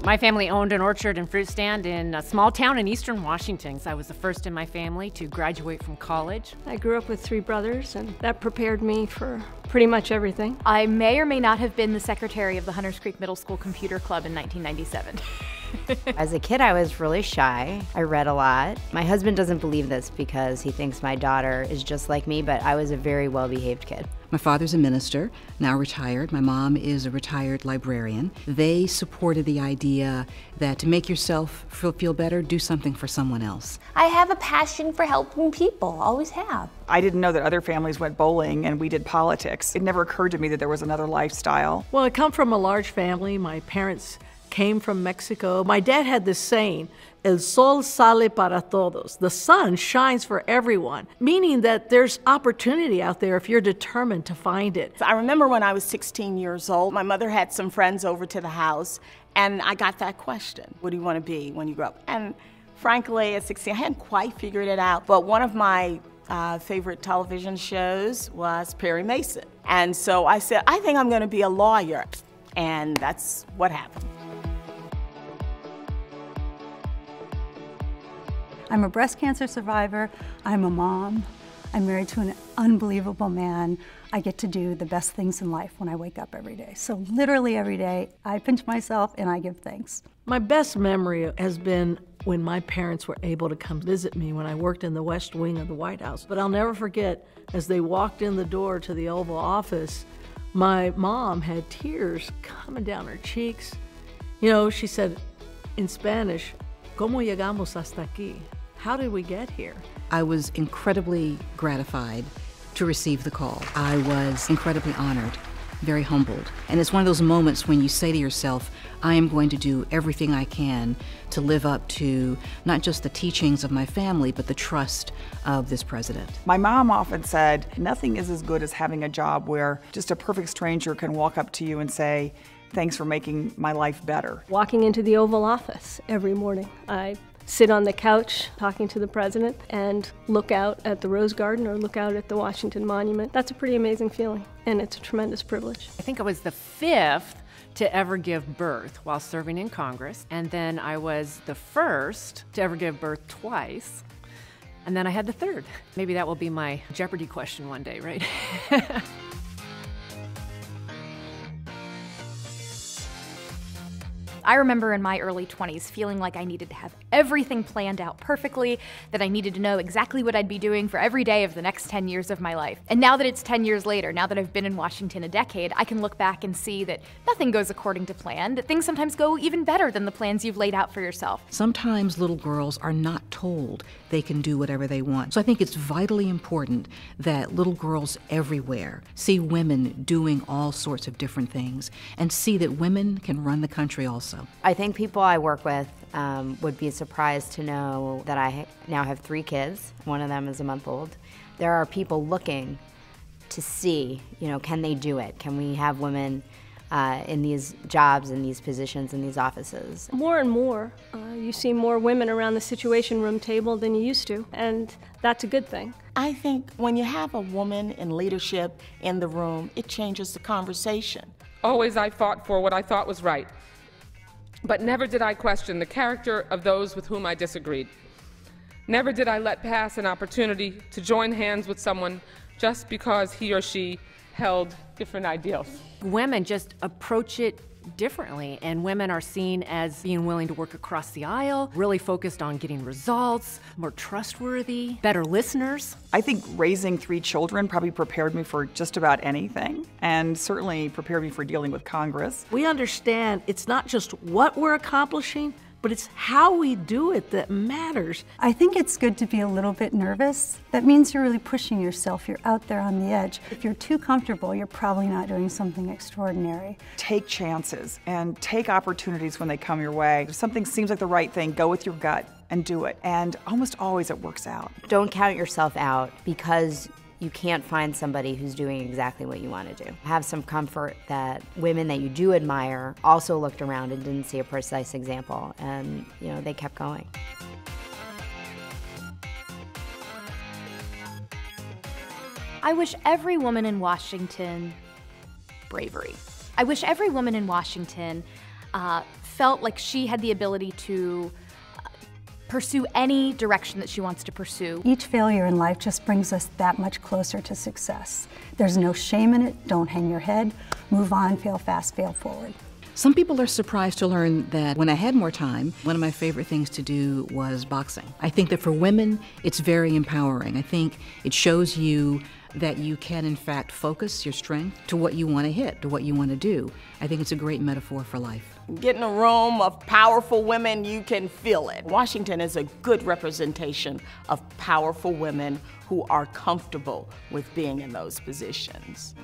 My family owned an orchard and fruit stand in a small town in eastern Washington. I was the first in my family to graduate from college. I grew up with 3 brothers, and that prepared me for pretty much everything. I may or may not have been the secretary of the Hunters Creek Middle School Computer Club in 1997. As a kid, I was really shy. I read a lot. My husband doesn't believe this because he thinks my daughter is just like me, but I was a very well-behaved kid. My father's a minister, now retired. My mom is a retired librarian. They supported the idea that to make yourself feel better, do something for someone else. I have a passion for helping people, always have. I didn't know that other families went bowling and we did politics. It never occurred to me that there was another lifestyle. Well, I come from a large family. My parents came from Mexico. My dad had this saying, El sol sale para todos. The sun shines for everyone, meaning that there's opportunity out there if you're determined to find it. I remember when I was 16 years old, my mother had some friends over to the house, and I got that question, what do you want to be when you grow up? And frankly, at 16, I hadn't quite figured it out, but one of my favorite television shows was Perry Mason. And so I said, I think I'm going to be a lawyer, and that's what happened. I'm a breast cancer survivor, I'm a mom, I'm married to an unbelievable man. I get to do the best things in life when I wake up every day. So literally every day, I pinch myself and I give thanks. My best memory has been when my parents were able to come visit me when I worked in the West Wing of the White House. But I'll never forget, as they walked in the door to the Oval Office, my mom had tears coming down her cheeks. You know, she said in Spanish, ¿Cómo llegamos hasta aquí? How did we get here? I was incredibly gratified to receive the call. I was incredibly honored, very humbled. And it's one of those moments when you say to yourself, I am going to do everything I can to live up to not just the teachings of my family, but the trust of this president. My mom often said, nothing is as good as having a job where just a perfect stranger can walk up to you and say, thanks for making my life better. Walking into the Oval Office every morning, I sit on the couch talking to the president and look out at the Rose Garden or look out at the Washington Monument. That's a pretty amazing feeling, and it's a tremendous privilege. I think I was the 5th to ever give birth while serving in Congress, and then I was the 1st to ever give birth twice, and then I had the 3rd. Maybe that will be my Jeopardy question one day, right? I remember in my early 20s feeling like I needed to have everything planned out perfectly, that I needed to know exactly what I'd be doing for every day of the next 10 years of my life. And now that it's 10 years later, now that I've been in Washington a decade, I can look back and see that nothing goes according to plan, that things sometimes go even better than the plans you've laid out for yourself. Sometimes little girls are not told they can do whatever they want. So I think it's vitally important that little girls everywhere see women doing all sorts of different things and see that women can run the country also. I think people I work with would be surprised to know that I now have 3 kids. One of them is a month old. There are people looking to see, you know, can they do it? Can we have women in these jobs, in these positions, in these offices? More and more, you see more women around the Situation Room table than you used to, and that's a good thing. I think when you have a woman in leadership in the room, it changes the conversation. Always I fought for what I thought was right, but never did I question the character of those with whom I disagreed. Never did I let pass an opportunity to join hands with someone just because he or she held different ideals. Women just approach it differently, and women are seen as being willing to work across the aisle, really focused on getting results, more trustworthy, better listeners. I think raising 3 children probably prepared me for just about anything, and certainly prepared me for dealing with Congress. We understand it's not just what we're accomplishing, but it's how we do it that matters. I think it's good to be a little bit nervous. That means you're really pushing yourself. You're out there on the edge. If you're too comfortable, you're probably not doing something extraordinary. Take chances and take opportunities when they come your way. If something seems like the right thing, go with your gut and do it. And almost always it works out. Don't count yourself out because you can't find somebody who's doing exactly what you want to do. Have some comfort that women that you do admire also looked around and didn't see a precise example, and you know, they kept going. I wish every woman in Washington bravery. I wish every woman in Washington felt like she had the ability to pursue any direction that she wants to pursue. Each failure in life just brings us that much closer to success. There's no shame in it. Don't hang your head. Move on, fail fast, fail forward. Some people are surprised to learn that when I had more time, one of my favorite things to do was boxing. I think that for women, it's very empowering. I think it shows you that you can, in fact, focus your strength to what you want to hit, to what you want to do. I think it's a great metaphor for life. Get in a room of powerful women, you can feel it. Washington is a good representation of powerful women who are comfortable with being in those positions.